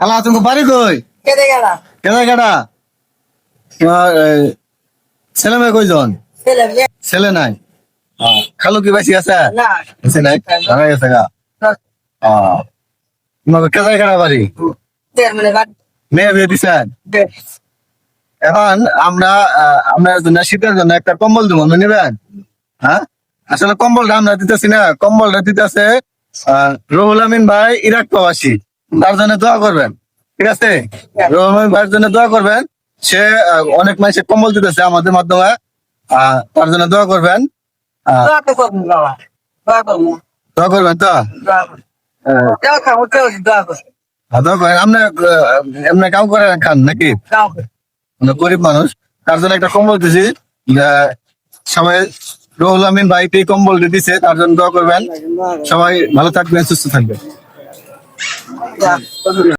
আলা তুমি বাড়ি কই? কেটে গেলা কেডা কেডা? তোমার ছেলে মেয়ে কয়জন? ছেলে ছেলে নাই। খালু কি বেশি আছে? না বেশি নাই, মারা গেছে গা। তোমাকে কেদাই কেডা বাড়ি? মানে মেয়ে বিয়ে দিছেন? এখন আপনার জন্য শীতের জন্য একটা কম্বল দিব, নেবেন? হ্যাঁ, আসলে কম্বলটা আমরা দিতেছি না, কম্বলটা দিতেছে রুহুল আমিন ভাই, ইরাক প্রবাসী। তার জন্য দোয়া করবেন, ঠিক আছে? রুহুল আমিন ভাইয়ের জন্য দোয়া করবেন। সে অনেক মানুষের কম্বল দিতেছে আমাদের মাধ্যমে, তার জন্য দোয়া করবেন। দোয়া তো করবো বাবা, দোয়া করবো, দোয়া করবেন তো? দোয়া করবো, দোয়া খাবো, দোয়া করবো, দোয়া করেন। আপনি এমনি কাম করে খান নাকি? দোয়া করবো। মানে গরিব মানুষ, তার জন্য একটা কম্বল দিছি। সবাই রুহুল আমিন ভাইকে কম্বল দিছে, তার জন্য দোয়া করবেন। সবাই ভালো থাকবেন, সুস্থ থাকবেন।